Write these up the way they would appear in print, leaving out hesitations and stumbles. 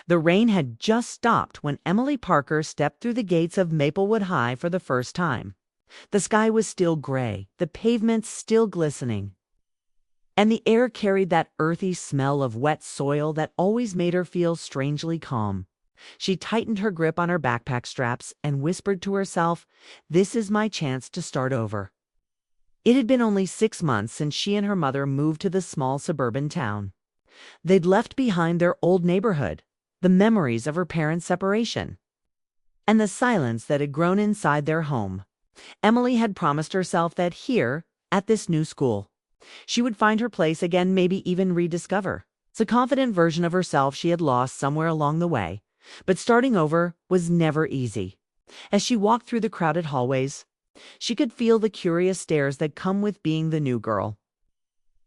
The rain had just stopped when Emily Parker stepped through the gates of Maplewood High for the first time. The sky was still gray, the pavements still glistening, and the air carried that earthy smell of wet soil that always made her feel strangely calm. She tightened her grip on her backpack straps and whispered to herself, "This is my chance to start over." It had been only 6 months since she and her mother moved to the small suburban town. They'd left behind their old neighborhood, the memories of her parents' separation, and the silence that had grown inside their home. Emily had promised herself that here, at this new school, she would find her place again, maybe even rediscover the confident version of herself she had lost somewhere along the way. But starting over was never easy. As she walked through the crowded hallways, she could feel the curious stares that come with being the new girl.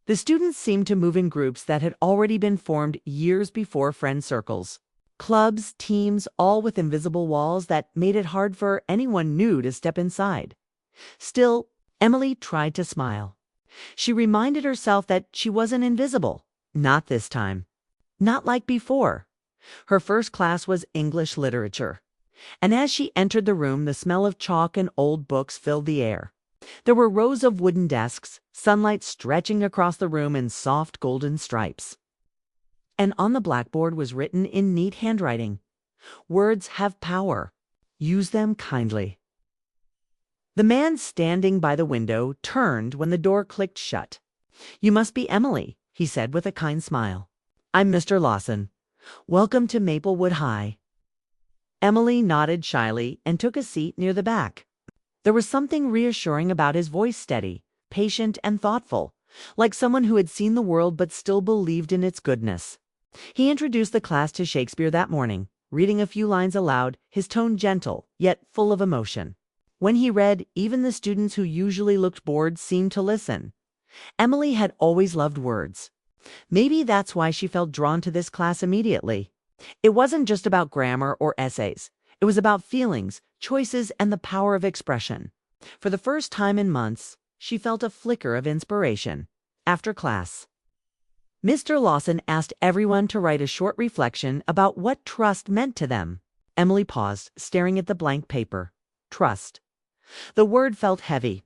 The students seemed to move in groups that had already been formed years before friend circles. Clubs, teams, all with invisible walls that made it hard for anyone new to step inside. Still, Emily tried to smile. She reminded herself that she wasn't invisible. Not this time. Not like before. Her first class was English literature, and as she entered the room, the smell of chalk and old books filled the air. There were rows of wooden desks, sunlight stretching across the room in soft golden stripes. And on the blackboard was written in neat handwriting, "Words have power. Use them kindly." The man standing by the window turned when the door clicked shut. "You must be Emily," he said with a kind smile. "I'm Mr. Lawson. Welcome to Maplewood High." Emily nodded shyly and took a seat near the back. There was something reassuring about his voice, steady, patient, and thoughtful, like someone who had seen the world but still believed in its goodness. He introduced the class to Shakespeare that morning, reading a few lines aloud, his tone gentle, yet full of emotion. When he read, even the students who usually looked bored seemed to listen. Emily had always loved words. Maybe that's why she felt drawn to this class immediately. It wasn't just about grammar or essays. It was about feelings, choices, and the power of expression. For the first time in months, she felt a flicker of inspiration. After class, Mr. Lawson asked everyone to write a short reflection about what trust meant to them. Emily paused, staring at the blank paper. Trust. The word felt heavy.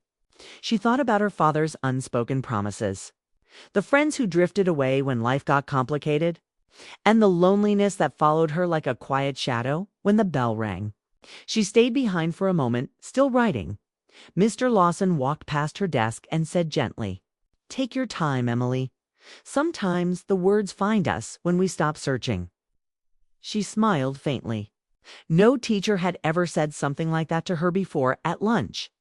She thought about her father's unspoken promises, the friends who drifted away when life got complicated, and the loneliness that followed her like a quiet shadow when the bell rang. She stayed behind for a moment, still writing. Mr. Lawson walked past her desk and said gently, "Take your time, Emily. Sometimes the words find us when we stop searching." She smiled faintly. No teacher had ever said something like that to her before at lunch.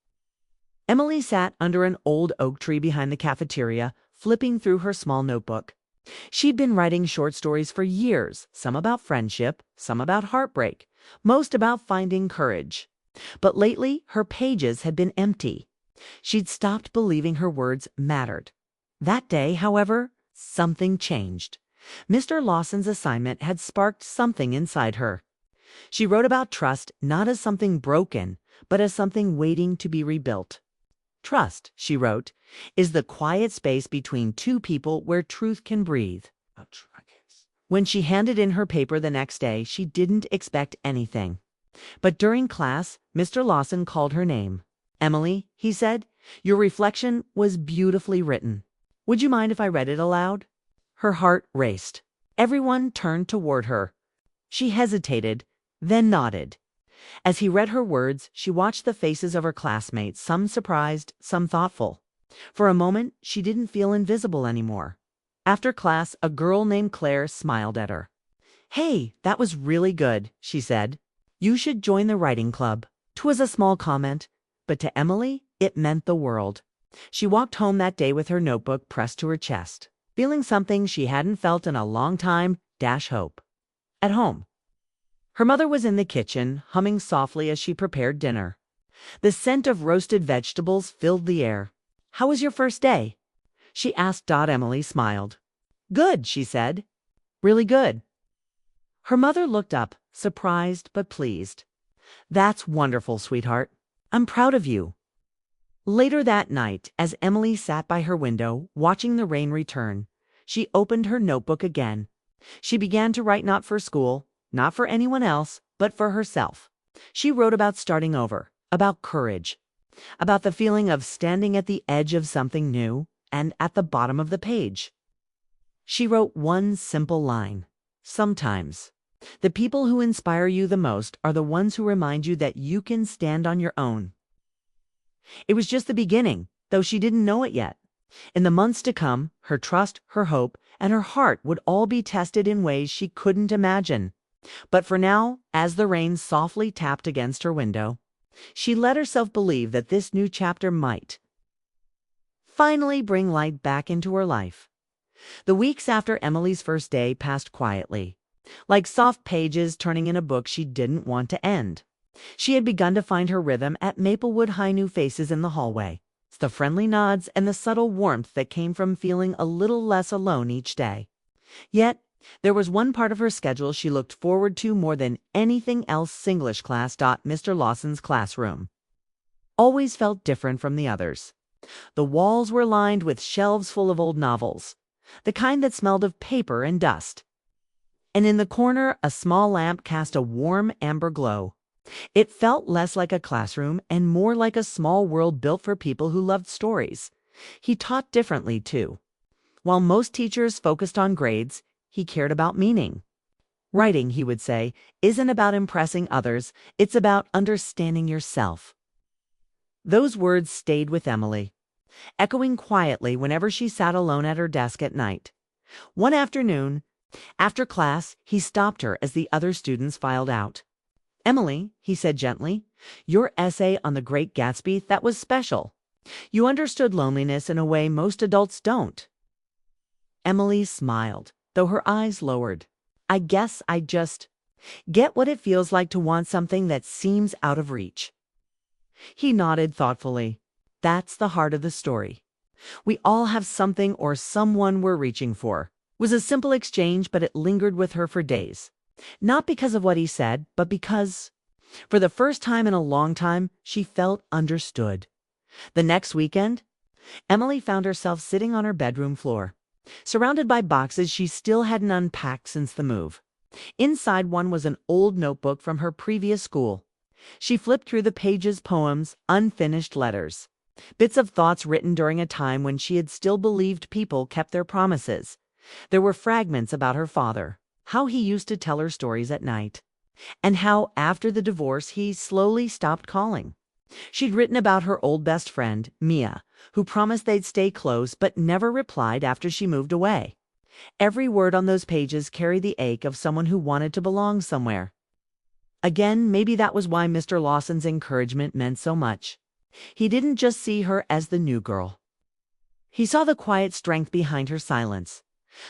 Emily sat under an old oak tree behind the cafeteria, flipping through her small notebook. She'd been writing short stories for years, some about friendship, some about heartbreak, most about finding courage. But lately, her pages had been empty. She'd stopped believing her words mattered. That day, however, something changed. Mr. Lawson's assignment had sparked something inside her. She wrote about trust not as something broken, but as something waiting to be rebuilt. Trust, she wrote, is the quiet space between two people where truth can breathe. When she handed in her paper the next day, she didn't expect anything. But during class, Mr. Lawson called her name. "Emily," he said, "your reflection was beautifully written. Would you mind if I read it aloud?" Her heart raced. Everyone turned toward her. She hesitated, then nodded. As he read her words, she watched the faces of her classmates, some surprised, some thoughtful. For a moment, she didn't feel invisible anymore. After class, a girl named Claire smiled at her. "Hey, that was really good," she said. "You should join the writing club." 'Twas a small comment, but to Emily, it meant the world. She walked home that day with her notebook pressed to her chest, feeling something she hadn't felt in a long time, hope. At home, her mother was in the kitchen, humming softly as she prepared dinner. The scent of roasted vegetables filled the air. "How was your first day?" she asked. Emily smiled. "Good," she said. "Really good." Her mother looked up, surprised but pleased. "That's wonderful, sweetheart. I'm proud of you." Later that night, as Emily sat by her window, watching the rain return, she opened her notebook again. She began to write not for school, not for anyone else, but for herself. She wrote about starting over, about courage, about the feeling of standing at the edge of something new, and at the bottom of the page, she wrote one simple line: "Sometimes, the people who inspire you the most are the ones who remind you that you can stand on your own." It was just the beginning, though she didn't know it yet. In the months to come, her trust, her hope, and her heart would all be tested in ways she couldn't imagine. But for now, as the rain softly tapped against her window, she let herself believe that this new chapter might finally bring light back into her life. The weeks after Emily's first day passed quietly, like soft pages turning in a book she didn't want to end. She had begun to find her rhythm at Maplewood High. New faces in the hallway, the friendly nods, and the subtle warmth that came from feeling a little less alone each day. Yet, there was one part of her schedule she looked forward to more than anything else: English class. Mr. Lawson's classroom always felt different from the others. The walls were lined with shelves full of old novels, the kind that smelled of paper and dust. And in the corner, a small lamp cast a warm amber glow. It felt less like a classroom and more like a small world built for people who loved stories. He taught differently, too. While most teachers focused on grades, he cared about meaning. Writing, he would say, isn't about impressing others, it's about understanding yourself. Those words stayed with Emily, echoing quietly whenever she sat alone at her desk at night. One afternoon, after class, he stopped her as the other students filed out. "Emily," he said gently, "your essay on The Great Gatsby, that was special. You understood loneliness in a way most adults don't." Emily smiled, though her eyes lowered. "I guess I just get what it feels like to want something that seems out of reach." He nodded thoughtfully. "That's the heart of the story. We all have something or someone we're reaching for." It was a simple exchange, but it lingered with her for days. Not because of what he said, but because, for the first time in a long time, she felt understood. The next weekend, Emily found herself sitting on her bedroom floor, surrounded by boxes she still hadn't unpacked since the move. Inside one was an old notebook from her previous school. She flipped through the pages: poems, unfinished letters, bits of thoughts written during a time when she had still believed people kept their promises. There were fragments about her father, how he used to tell her stories at night, and how, after the divorce, he slowly stopped calling. She'd written about her old best friend, Mia, who promised they'd stay close but never replied after she moved away. Every word on those pages carried the ache of someone who wanted to belong somewhere. Again, maybe that was why Mr. Lawson's encouragement meant so much. He didn't just see her as the new girl. He saw the quiet strength behind her silence.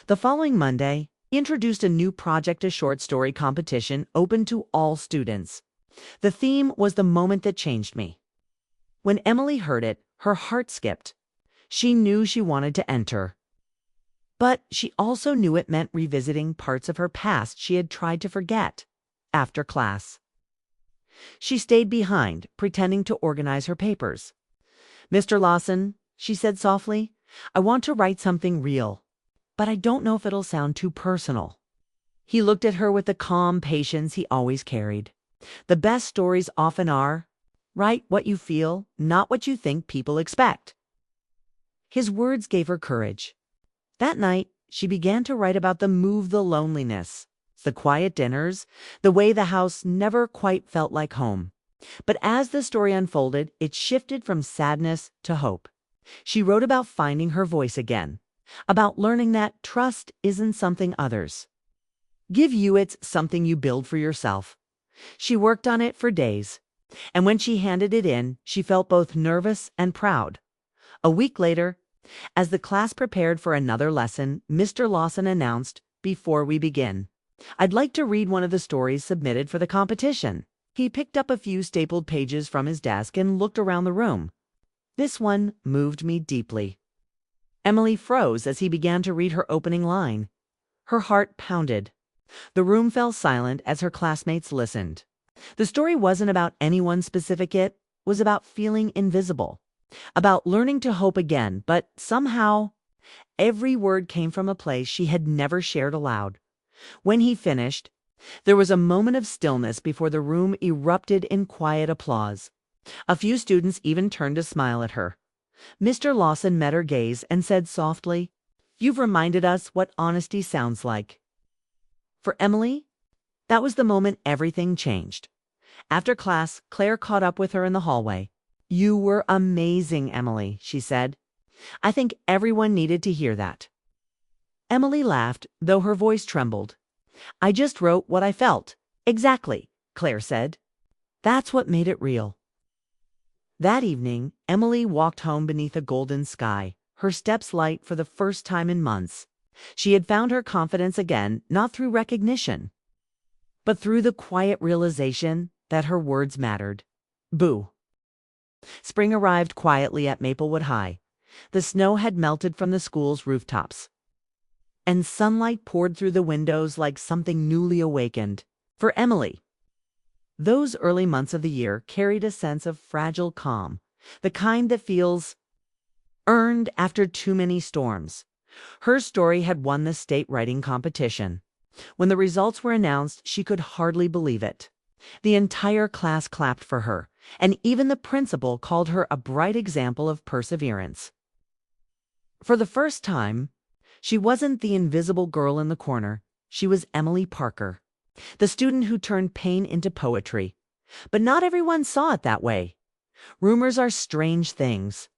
The following Monday, he introduced a new project, a short story competition open to all students. The theme was "The Moment That Changed Me." When Emily heard it, her heart skipped. She knew she wanted to enter. But she also knew it meant revisiting parts of her past she had tried to forget. After class, she stayed behind, pretending to organize her papers. "Mr. Lawson," she said softly, "I want to write something real, but I don't know if it'll sound too personal." He looked at her with the calm patience he always carried. The best stories often are: write what you feel, not what you think people expect. His words gave her courage. That night, she began to write about the move, the loneliness, the quiet dinners, the way the house never quite felt like home. But as the story unfolded, it shifted from sadness to hope. She wrote about finding her voice again, about learning that trust isn't something others give you, it's something you build for yourself. She worked on it for days, and when she handed it in, she felt both nervous and proud. A week later, as the class prepared for another lesson, Mr. Lawson announced, "Before we begin, I'd like to read one of the stories submitted for the competition." He picked up a few stapled pages from his desk and looked around the room. "This one moved me deeply." Emily froze as he began to read her opening line. Her heart pounded. The room fell silent as her classmates listened. The story wasn't about anyone specific, it was about feeling invisible, about learning to hope again, but somehow every word came from a place she had never shared aloud. When he finished, There was a moment of stillness before the room erupted in quiet applause. A few students even turned to smile at her. Mr. Lawson met her gaze and said softly, "You've reminded us what honesty sounds like." For Emily, that was the moment everything changed. After class, Claire caught up with her in the hallway. "You were amazing, Emily," she said. "I think everyone needed to hear that." Emily laughed, though her voice trembled. "I just wrote what I felt." "Exactly," Claire said. "That's what made it real." That evening, Emily walked home beneath a golden sky, her steps light for the first time in months. She had found her confidence again, not through recognition, but through the quiet realization that her words mattered. Boo. Spring arrived quietly at Maplewood High. The snow had melted from the school's rooftops, and sunlight poured through the windows like something newly awakened. For Emily, those early months of the year carried a sense of fragile calm, the kind that feels earned after too many storms. Her story had won the state writing competition. When the results were announced, she could hardly believe it. The entire class clapped for her, and even the principal called her a bright example of perseverance. For the first time, she wasn't the invisible girl in the corner. She was Emily Parker, the student who turned pain into poetry. But not everyone saw it that way. Rumors are strange things.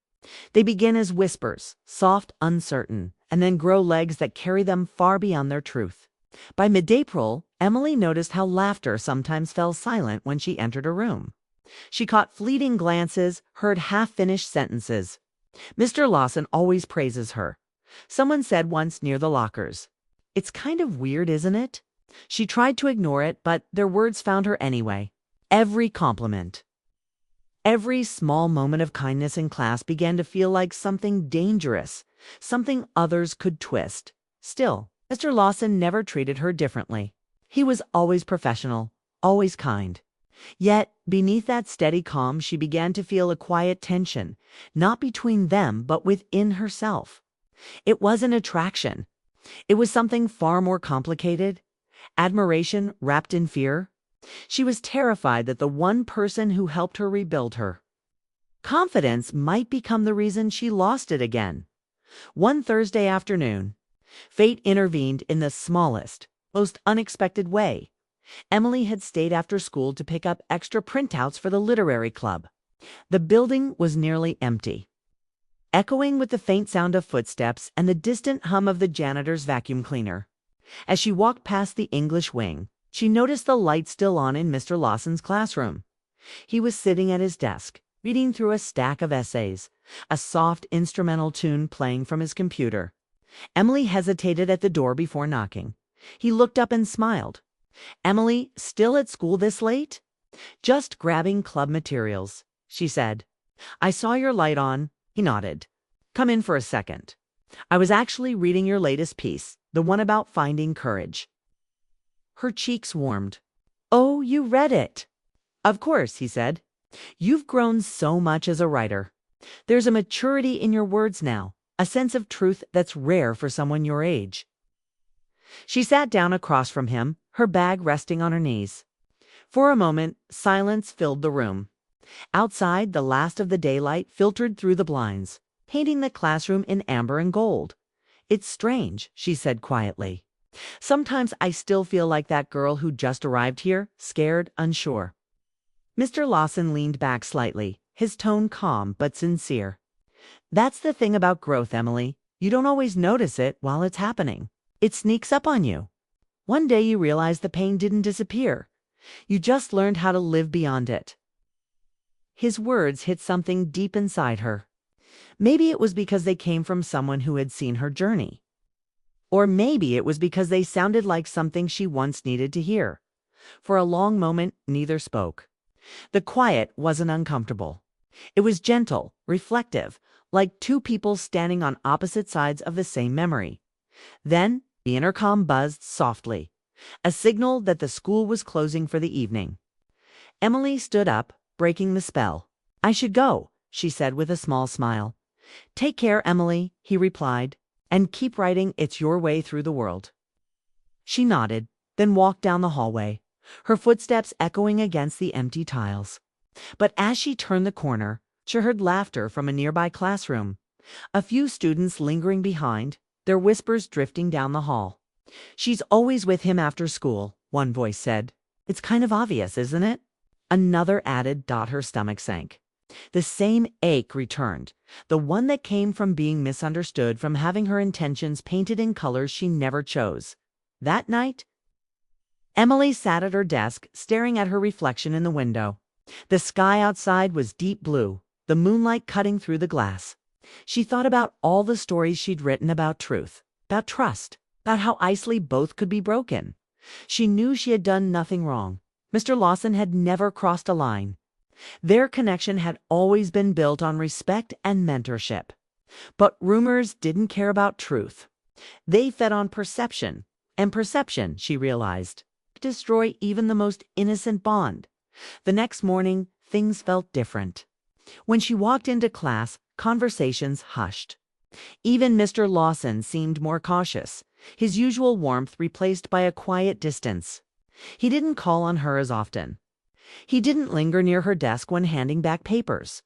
They begin as whispers, soft, uncertain, and then grow legs that carry them far beyond their truth. By mid-April, Emily noticed how laughter sometimes fell silent when she entered a room. She caught fleeting glances, heard half-finished sentences. "Mr. Lawson always praises her," someone said once near the lockers. "It's kind of weird, isn't it?" She tried to ignore it, but their words found her anyway. Every compliment, every small moment of kindness in class began to feel like something dangerous, something others could twist. Still, Mr. Lawson never treated her differently. He was always professional, always kind. Yet, beneath that steady calm, she began to feel a quiet tension, not between them, but within herself. It wasn't attraction. It was something far more complicated. Admiration wrapped in fear. She was terrified that the one person who helped her rebuild her confidence might become the reason she lost it again. One Thursday afternoon, fate intervened in the smallest, most unexpected way. Emily had stayed after school to pick up extra printouts for the literary club. The building was nearly empty, echoing with the faint sound of footsteps and the distant hum of the janitor's vacuum cleaner. As she walked past the English wing, she noticed the light still on in Mr. Lawson's classroom. He was sitting at his desk, reading through a stack of essays, a soft instrumental tune playing from his computer. Emily hesitated at the door before knocking. He looked up and smiled. "Emily, still at school this late?" "Just grabbing club materials," she said. "I saw your light on." He nodded. "Come in for a second. I was actually reading your latest piece, the one about finding courage." Her cheeks warmed. "Oh, you read it?" "Of course," he said. "You've grown so much as a writer. There's a maturity in your words now, a sense of truth that's rare for someone your age." She sat down across from him, her bag resting on her knees. For a moment, silence filled the room. Outside, the last of the daylight filtered through the blinds, painting the classroom in amber and gold. "It's strange," she said quietly. "Sometimes I still feel like that girl who just arrived here, scared, unsure." Mr. Lawson leaned back slightly, his tone calm but sincere. "That's the thing about growth, Emily. You don't always notice it while it's happening. It sneaks up on you. One day you realize the pain didn't disappear. You just learned how to live beyond it." His words hit something deep inside her. Maybe it was because they came from someone who had seen her journey. Or maybe it was because they sounded like something she once needed to hear. For a long moment, neither spoke. The quiet wasn't uncomfortable. It was gentle, reflective, like two people standing on opposite sides of the same memory. Then the intercom buzzed softly, a signal that the school was closing for the evening. Emily stood up, breaking the spell. "I should go," she said with a small smile. "Take care, Emily," he replied, "and keep writing. It's your way through the world." She nodded. then walked down the hallway, her footsteps echoing against the empty tiles. But as she turned the corner, she heard laughter from a nearby classroom. A few students lingering behind, their whispers drifting down the hall. "She's always with him after school," one voice said. "It's kind of obvious, isn't it?" Another added. Her stomach sank. The same ache returned, the one that came from being misunderstood, from having her intentions painted in colors she never chose. That night, Emily sat at her desk, staring at her reflection in the window. The sky outside was deep blue, the moonlight cutting through the glass. She thought about all the stories she'd written about truth, about trust, about how easily both could be broken. She knew she had done nothing wrong. Mr. Lawson had never crossed a line. Their connection had always been built on respect and mentorship. But rumors didn't care about truth. They fed on perception, and perception, she realized, could destroy even the most innocent bond. The next morning, things felt different. When she walked into class, conversations hushed. Even Mr. Lawson seemed more cautious, his usual warmth replaced by a quiet distance. He didn't call on her as often. He didn't linger near her desk when handing back papers.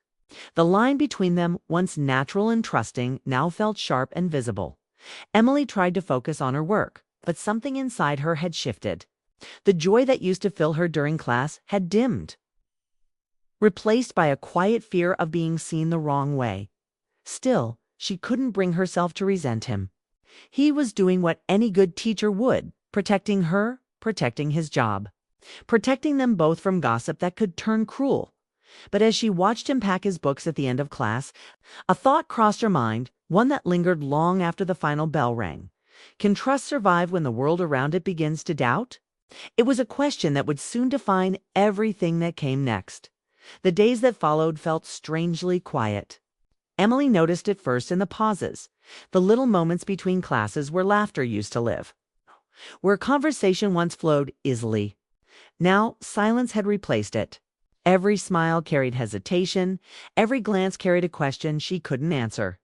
The line between them, once natural and trusting, now felt sharp and visible. Emily tried to focus on her work, but something inside her had shifted. The joy that used to fill her during class had dimmed, replaced by a quiet fear of being seen the wrong way. Still, she couldn't bring herself to resent him. He was doing what any good teacher would, protecting her, protecting his job, protecting them both from gossip that could turn cruel. But as she watched him pack his books at the end of class, a thought crossed her mind, one that lingered long after the final bell rang. Can trust survive when the world around it begins to doubt? It was a question that would soon define everything that came next. The days that followed felt strangely quiet. Emily noticed it first in the pauses, the little moments between classes where laughter used to live, where conversation once flowed easily. Now silence had replaced it. Every smile carried hesitation, every glance carried a question she couldn't answer.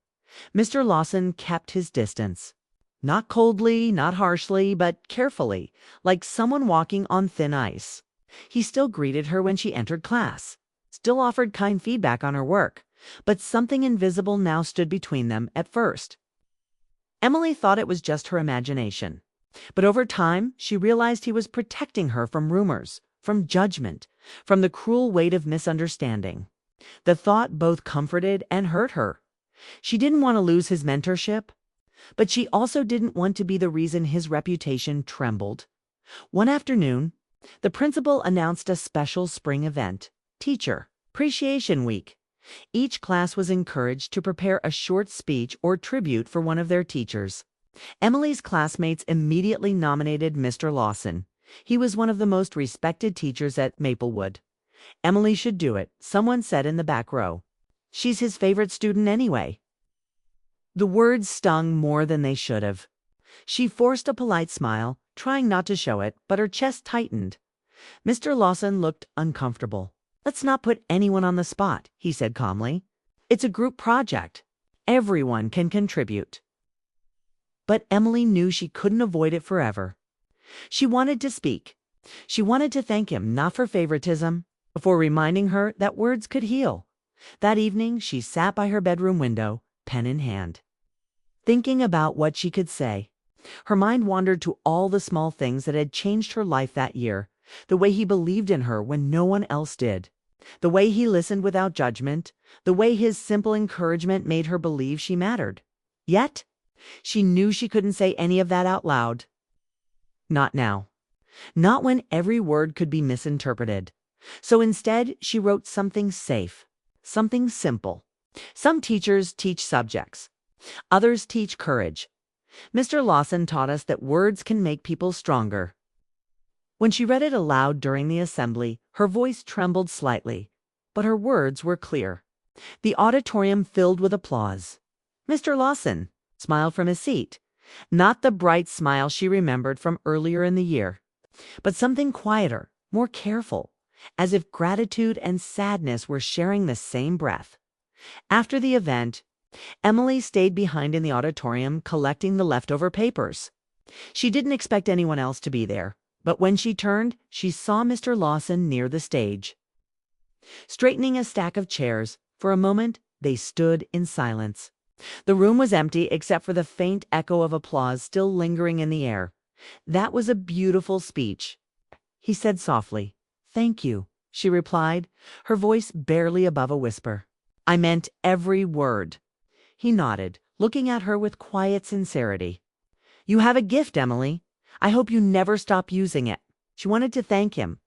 Mr. Lawson kept his distance. Not coldly, not harshly, but carefully, like someone walking on thin ice. He still greeted her when she entered class, still offered kind feedback on her work, but something invisible now stood between them at first. Emily thought it was just her imagination, but over time she realized he was protecting her from rumors, from judgment, from the cruel weight of misunderstanding. The thought both comforted and hurt her. She didn't want to lose his mentorship, but she also didn't want to be the reason his reputation trembled. One afternoon, the principal announced a special spring event, Teacher Appreciation Week. Each class was encouraged to prepare a short speech or tribute for one of their teachers. Emily's classmates immediately nominated Mr. Lawson. He was one of the most respected teachers at Maplewood. Emily should do it, someone said in the back row. She's his favorite student anyway. The words stung more than they should have. She forced a polite smile, trying not to show it, but her chest tightened. Mr. Lawson looked uncomfortable. "Let's not put anyone on the spot," he said calmly. "It's a group project. Everyone can contribute." But Emily knew she couldn't avoid it forever. She wanted to speak. She wanted to thank him, not for favoritism, but for reminding her that words could heal. That evening, she sat by her bedroom window, pen in hand, thinking about what she could say. Her mind wandered to all the small things that had changed her life that year, the way he believed in her when no one else did, the way he listened without judgment, the way his simple encouragement made her believe she mattered. Yet, she knew she couldn't say any of that out loud. Not now. Not when every word could be misinterpreted. So instead, she wrote something safe, something simple. Some teachers teach subjects. Others teach courage. Mr. Lawson taught us that words can make people stronger. When she read it aloud during the assembly, her voice trembled slightly, but her words were clear. The auditorium filled with applause. Mr. Lawson smiled from his seat. Not the bright smile she remembered from earlier in the year, but something quieter, more careful, as if gratitude and sadness were sharing the same breath. After the event, Emily stayed behind in the auditorium collecting the leftover papers. She didn't expect anyone else to be there, But when she turned, she saw Mr. Lawson near the stage. Straightening a stack of chairs, for a moment they stood in silence. The room was empty except for the faint echo of applause still lingering in the air. "That was a beautiful speech," he said softly. "Thank you," she replied, her voice barely above a whisper. "I meant every word." He nodded, looking at her with quiet sincerity. "You have a gift, Emily. I hope you never stop using it." She wanted to thank him,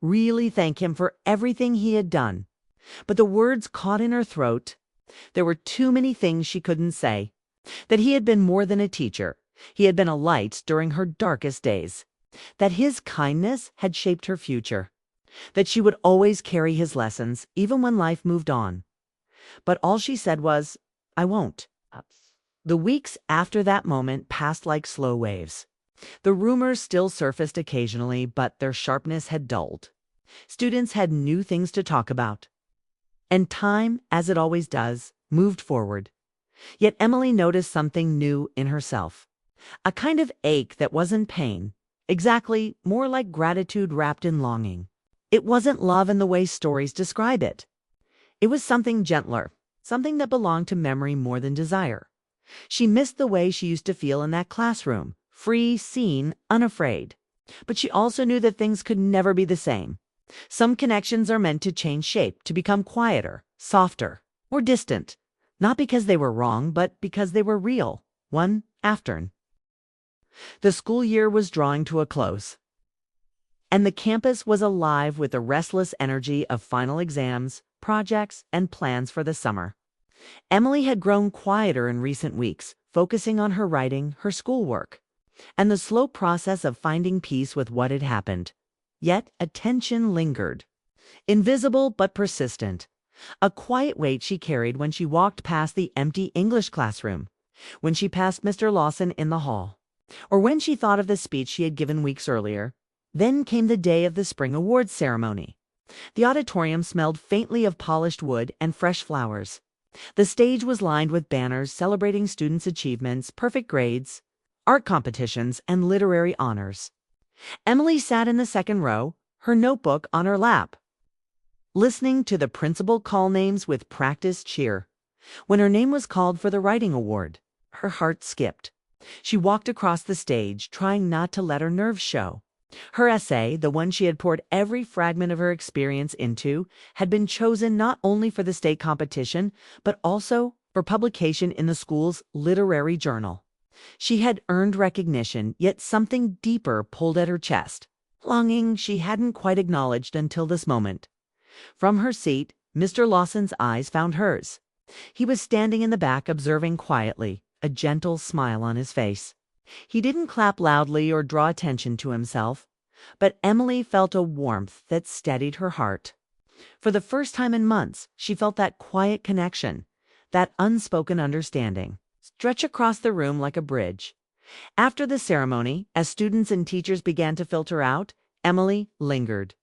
really thank him for everything he had done. But the words caught in her throat. There were too many things she couldn't say. That he had been more than a teacher. He had been a light during her darkest days. That his kindness had shaped her future. That she would always carry his lessons, even when life moved on. But all she said was, "I won't." The weeks after that moment passed like slow waves. The rumors still surfaced occasionally, but their sharpness had dulled. Students had new things to talk about. And time, as it always does, moved forward. Yet Emily noticed something new in herself. A kind of ache that wasn't pain. Exactly, more like gratitude wrapped in longing. It wasn't love in the way stories describe it. It was something gentler, something that belonged to memory more than desire. She missed the way she used to feel in that classroom, free, seen, unafraid. But she also knew that things could never be the same. Some connections are meant to change shape, to become quieter, softer, or distant. Not because they were wrong, but because they were real, one after. The school year was drawing to a close, and the campus was alive with the restless energy of final exams, projects, and plans for the summer. Emily had grown quieter in recent weeks, focusing on her writing, her schoolwork, and the slow process of finding peace with what had happened. Yet a tension lingered, invisible but persistent, a quiet weight she carried when she walked past the empty English classroom, when she passed Mr. Lawson in the hall, or when she thought of the speech she had given weeks earlier. Then came the day of the spring awards ceremony. The auditorium smelled faintly of polished wood and fresh flowers. The stage was lined with banners celebrating students' achievements, perfect grades, art competitions, and literary honors. Emily sat in the second row, her notebook on her lap, listening to the principal call names with practiced cheer. When her name was called for the writing award, her heart skipped. She walked across the stage, trying not to let her nerves show. Her essay, the one she had poured every fragment of her experience into, had been chosen not only for the state competition, but also for publication in the school's literary journal. She had earned recognition, yet something deeper pulled at her chest, longing she hadn't quite acknowledged until this moment. From her seat, Mr. Lawson's eyes found hers. He was standing in the back, observing quietly, a gentle smile on his face. He didn't clap loudly or draw attention to himself, but Emily felt a warmth that steadied her heart. For the first time in months, she felt that quiet connection, that unspoken understanding, stretch across the room like a bridge. After the ceremony, as students and teachers began to filter out, Emily lingered.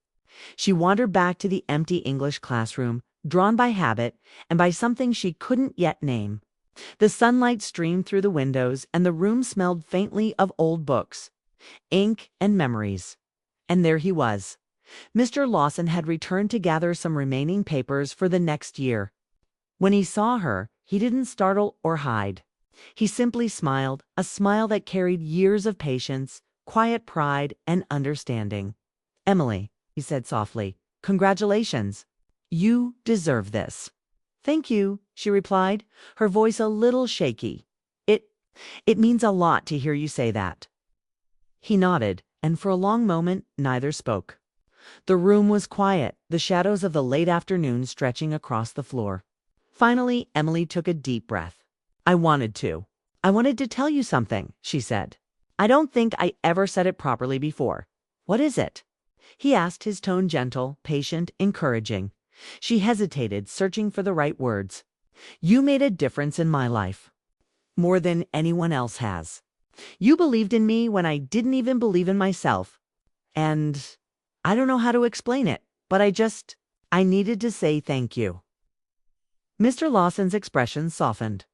She wandered back to the empty English classroom, drawn by habit and by something she couldn't yet name. The sunlight streamed through the windows, and the room smelled faintly of old books, ink, and memories. And there he was. Mr. Lawson had returned to gather some remaining papers for the next year. When he saw her, he didn't startle or hide. He simply smiled, a smile that carried years of patience, quiet pride, and understanding. "Emily," he said softly, "congratulations. You deserve this." "Thank you," she replied, her voice a little shaky. It means a lot to hear you say that." He nodded, and for a long moment neither spoke. The room was quiet, the shadows of the late afternoon stretching across the floor. Finally, Emily took a deep breath. I wanted to tell you something," she said. "I don't think I ever said it properly before." "What is it?" he asked, his tone gentle, patient, encouraging. She hesitated, searching for the right words. "You made a difference in my life. More than anyone else has. You believed in me when I didn't even believe in myself. And I don't know how to explain it, but I needed to say thank you." Mr. Lawson's expression softened.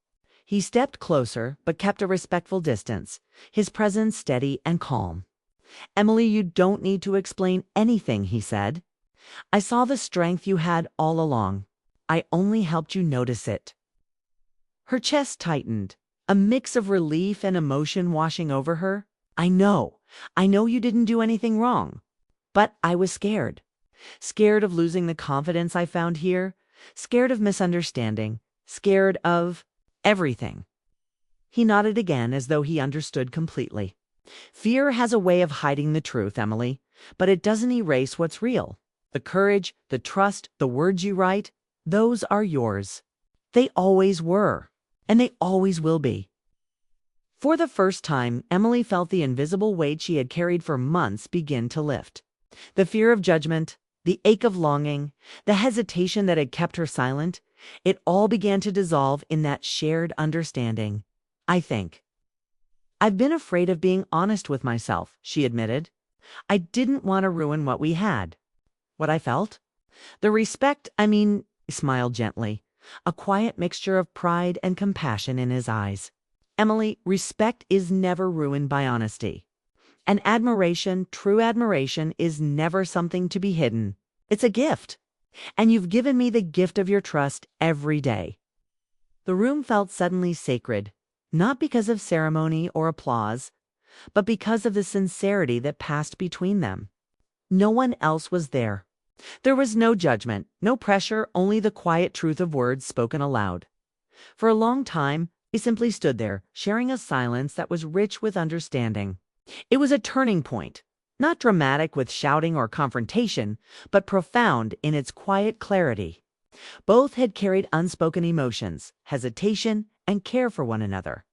He stepped closer, but kept a respectful distance, his presence steady and calm. "Emily, you don't need to explain anything," he said. "I saw the strength you had all along. I only helped you notice it." Her chest tightened, a mix of relief and emotion washing over her. I know you didn't do anything wrong. But I was scared. Scared of losing the confidence I found here. Scared of misunderstanding. Scared of everything." He nodded again as though he understood completely. "Fear has a way of hiding the truth, Emily, but it doesn't erase what's real. The courage, the trust, the words you write, those are yours. They always were, and they always will be." For the first time, Emily felt the invisible weight she had carried for months begin to lift. The fear of judgment, the ache of longing, the hesitation that had kept her silent, it all began to dissolve in that shared understanding. "I think. I've been afraid of being honest with myself," she admitted. "I didn't want to ruin what we had. What I felt? The respect, he smiled gently, a quiet mixture of pride and compassion in his eyes. "Emily, respect is never ruined by honesty. And admiration, true admiration, is never something to be hidden. It's a gift. And you've given me the gift of your trust every day." The room felt suddenly sacred, not because of ceremony or applause, but because of the sincerity that passed between them. No one else was there. There was no judgment, no pressure, only the quiet truth of words spoken aloud. For a long time, they simply stood there, sharing a silence that was rich with understanding. It was a turning point, not dramatic with shouting or confrontation, but profound in its quiet clarity. Both had carried unspoken emotions, hesitation, and care for one another.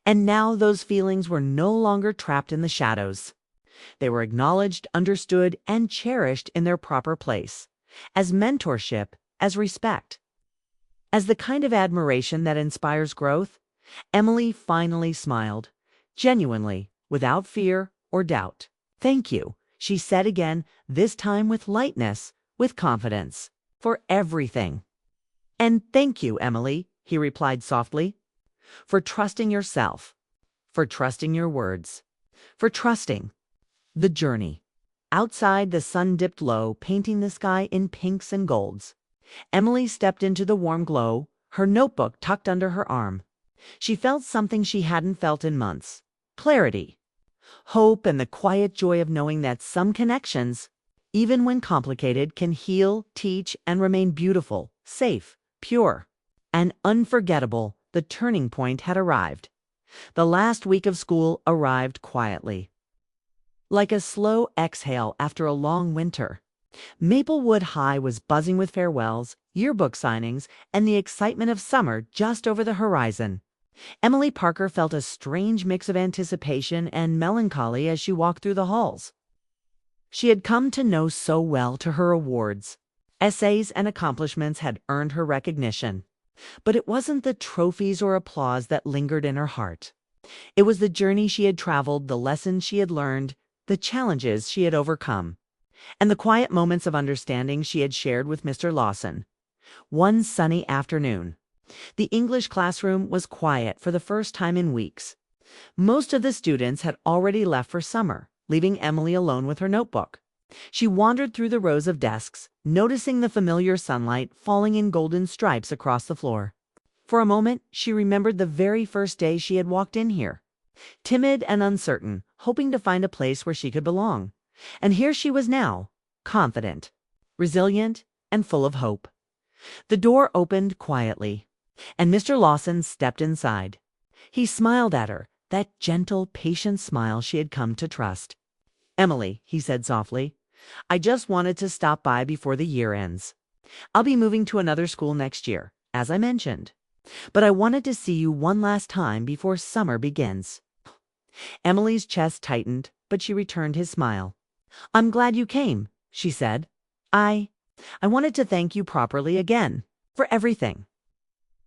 And now those feelings were no longer trapped in the shadows. They were acknowledged, understood, and cherished in their proper place, as mentorship, as respect. As the kind of admiration that inspires growth, Emily finally smiled, genuinely, without fear or doubt. "Thank you," she said again, this time with lightness, with confidence, "for everything." "And thank you, Emily," he replied softly, "for trusting yourself, for trusting your words, for trusting the journey." Outside, the sun dipped low, painting the sky in pinks and golds. Emily stepped into the warm glow, her notebook tucked under her arm. She felt something she hadn't felt in months. Clarity, hope, and the quiet joy of knowing that some connections, even when complicated, can heal, teach, and remain beautiful, safe, pure, and unforgettable. The turning point had arrived. The last week of school arrived quietly. Like a slow exhale after a long winter, Maplewood High was buzzing with farewells, yearbook signings, and the excitement of summer just over the horizon. Emily Parker felt a strange mix of anticipation and melancholy as she walked through the halls. She had come to know so well to her awards. Essays and accomplishments had earned her recognition. But it wasn't the trophies or applause that lingered in her heart. It was the journey she had traveled, the lessons she had learned, the challenges she had overcome, and the quiet moments of understanding she had shared with Mr. Lawson. One sunny afternoon, the English classroom was quiet for the first time in weeks. Most of the students had already left for summer, leaving Emily alone with her notebook. She wandered through the rows of desks, noticing the familiar sunlight falling in golden stripes across the floor. For a moment, she remembered the very first day she had walked in here. Timid and uncertain, hoping to find a place where she could belong. And here she was now, confident, resilient, and full of hope. The door opened quietly, and Mr. Lawson stepped inside. He smiled at her, that gentle, patient smile she had come to trust. "Emily," he said softly, "I just wanted to stop by before the year ends. I'll be moving to another school next year, as I mentioned. But I wanted to see you one last time before summer begins." Emily's chest tightened, but she returned his smile. "I'm glad you came," she said. I wanted to thank you properly again, for everything."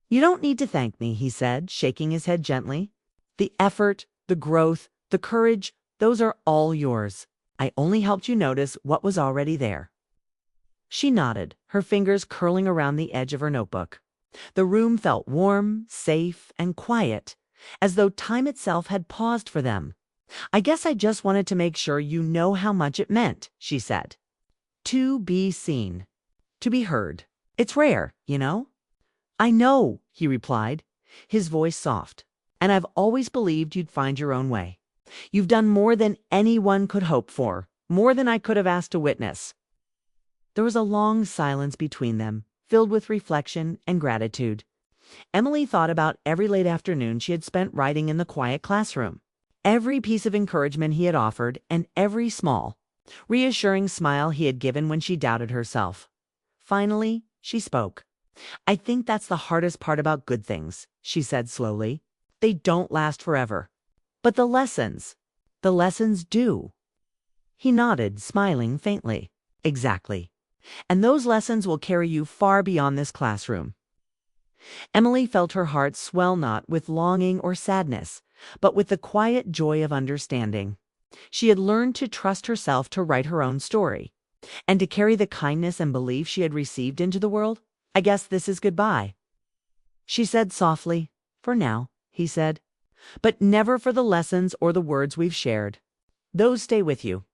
"You don't need to thank me," he said, shaking his head gently. "The effort, the growth, the courage, those are all yours. I only helped you notice what was already there." She nodded, her fingers curling around the edge of her notebook. The room felt warm, safe, and quiet, as though time itself had paused for them. I guess I just wanted to make sure you know how much it meant, she said. To be seen. To be heard. It's rare, you know? I know, he replied, his voice soft. And I've always believed you'd find your own way. You've done more than anyone could hope for, more than I could have asked to witness. There was a long silence between them, filled with reflection and gratitude. Emily thought about every late afternoon she had spent writing in the quiet classroom, every piece of encouragement he had offered, and every small, reassuring smile he had given when she doubted herself. Finally, she spoke. I think that's the hardest part about good things, she said slowly. They don't last forever. But the lessons do. He nodded, smiling faintly. Exactly. And those lessons will carry you far beyond this classroom. Emily felt her heart swell not with longing or sadness, but with the quiet joy of understanding. She had learned to trust herself to write her own story, and to carry the kindness and belief she had received into the world. I guess this is goodbye, she said softly. For now, he said, but never for the lessons or the words we've shared. Those stay with you.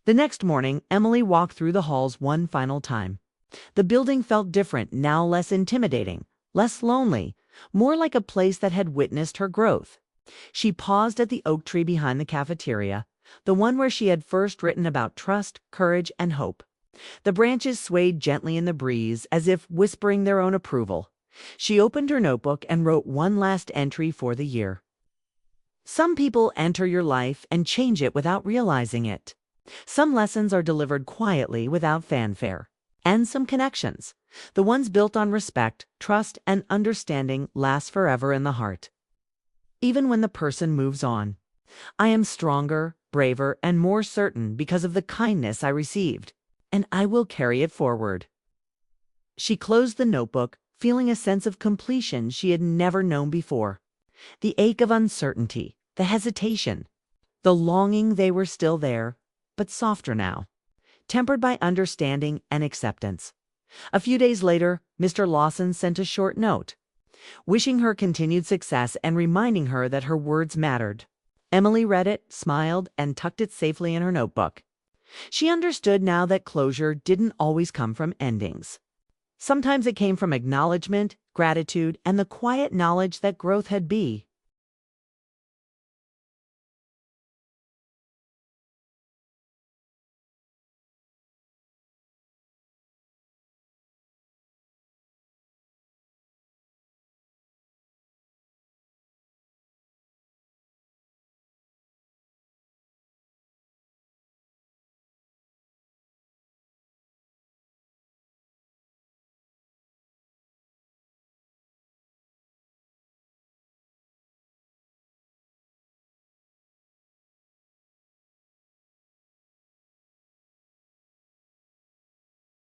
The next morning, Emily walked through the halls one final time. The building felt different, now less intimidating, less lonely, more like a place that had witnessed her growth. She paused at the oak tree behind the cafeteria, the one where she had first written about trust, courage, and hope. The branches swayed gently in the breeze, as if whispering their own approval. She opened her notebook and wrote one last entry for the year. Some people enter your life and change it without realizing it. Some lessons are delivered quietly without fanfare. And some connections, the ones built on respect, trust, and understanding, last forever in the heart. Even when the person moves on, I am stronger, braver, and more certain because of the kindness I received, and I will carry it forward. She closed the notebook, feeling a sense of completion she had never known before. The ache of uncertainty, the hesitation, the longing, they were still there, but softer now, tempered by understanding and acceptance. A few days later, Mr. Lawson sent a short note, wishing her continued success and reminding her that her words mattered. Emily read it, smiled, and tucked it safely in her notebook. She understood now that closure didn't always come from endings. Sometimes it came from acknowledgement, gratitude, and the quiet knowledge that growth had